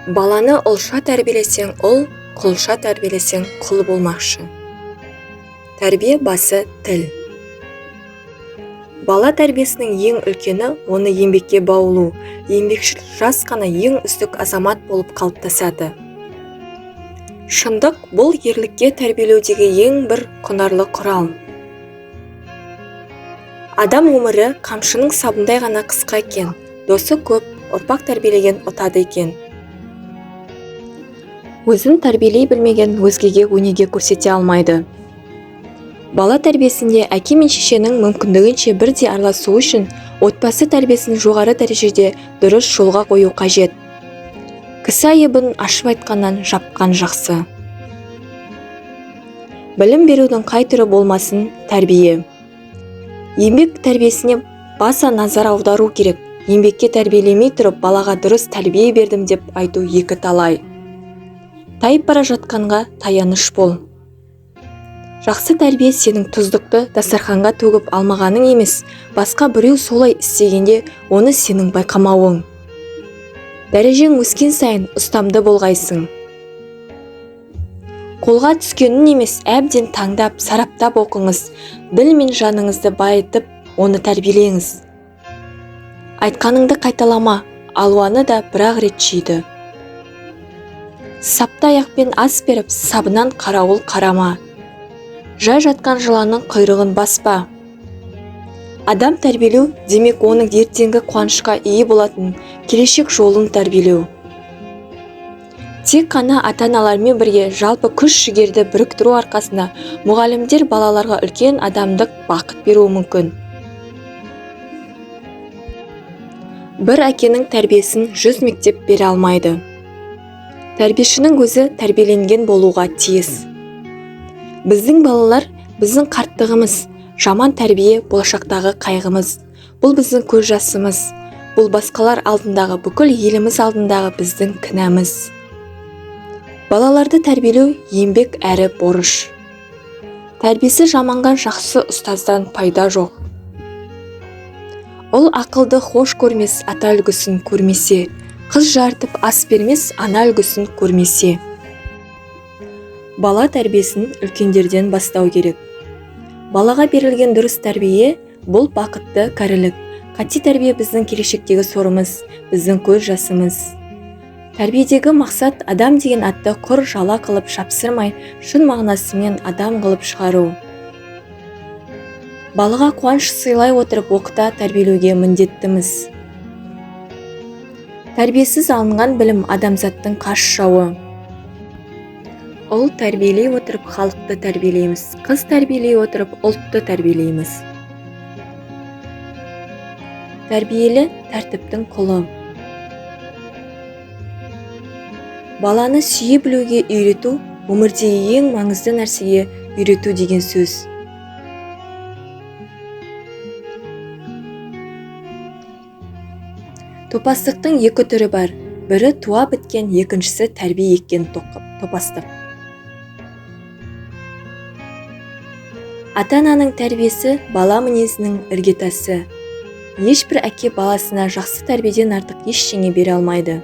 Баланы ұлша тәрбиелесең ұл, құлша тәрбиелесең құл болмақшы. Тәрбие басы тіл. Бала тәрбиесінің ең үлкені оны еңбекке баулу, еңбекшіл жас қана ең үздік азамат болып қалыптасады. Шындық бұл ерлікке тәрбиелеудегі ең бір құнарлы құрал. Адам өмірі қамшының сабындай ғана қысқа екен, досы көп, ұрпақ тәрбиелеген ұтады екен. Өзін тәрбиелей білмеген өзгеге өнеге көрсете алмайды. Бала тәрбиесінде әке мен шешенің мүмкіндігінше бірдей араласу үшін отбасы тәрбиесін жоғары дәрежеде дұрыс жолға қою қажет. Кісі айыбын ашып айтқаннан жапқан жақсы. Білім берудің қай түрі болмасын тәрбие. Еңбек тәрбиесіне баса назар аудару керек. Еңбекке тәрбиелемей тұрып балаға дұрыс тәрбие бердім деп айту екі талай. Тайып бара жатқанға таяныш бол. Жақсы тәрбие сенің тұздықты дастарханға төгіп алмағаның емес, басқа біреу солай істегенде оны сенің байқамауың. Дәрежең өскен сайын ұстамды болғайсың. Қолға түскенін емес, әбден таңдап, сараптап оқыңыз. Діл мен жаныңызды байытып, оны тәрбиелеңіз. Айтқаныңды қайталама, алуаны да бір-ақ рет жейді. Сапты аяқпен ас беріп, сабынан қарауыл қарама. Жай жатқан жыланның құйрығын баспа. Адам тәрбиелеу демек оның ертеңгі қуанышқа ие болатын келешек жолын тәрбиелеу. Тек қана ата-аналармен бірге жалпы күш-жігерді біріктіру арқасында мұғалімдер балаларға үлкен адамдық бақыт беруі мүмкін. Бір әкенің тәрбиесін 100 мектеп бере алмайды. Тәрбиешінің өзі тәрбиеленген болуға тиіс. Біздің балалар біздің қарттығымыз, жаман тәрбие болашақтағы қайғымыз. Бұл біздің көз жасымыз. Бұл басқалар алдындағы, бүкіл еліміз алдындағы біздің кінәміз. Балаларды тәрбиелеу еңбек әрі борыш. Тәрбиесі жаманған жақсы ұстаздан пайда жоқ. Ол ақылды хош көрмес, ата үлгісін көрмесе. Қыз жартып ас бермес, ана үлгісін көрмесе. Бала тәрбиесін үлкендерден бастау керек. Балаға берілген дұрыс тәрбие бұл бақытты кәрілік. Қате тәрбие біздің келешектегі сорымыз, біздің көз жасымыз. Тәрбиедегі мақсат адам деген атты құр жала қылып шапсырмай, шын мағынасымен адам қылып шығару. Балаға қуаныш сыйлай отырып оқыта тәрбиелеуге міндеттіміз. Тәрбиесіз алынған білім адамзаттың қас жауы. Ұл тәрбиелей отырып халықты тәрбиелейміз, қыз тәрбиелей отырып ұлтты тәрбиелейміз. Тәрбиелі тәртіптің құлы. Баланы сүйе білуге үйрету, өмірдегі ең маңызды нәрсеге үйрету деген сөз. Топастықтың екі түрі бар. Бірі туа біткен, екіншісі тәрбие еккен топастық. Ата-ананың тәрбиесі бала мінезінің іргетасы. Ешбір әке баласына жақсы тәрбиеден артық ештеңе бере алмайды.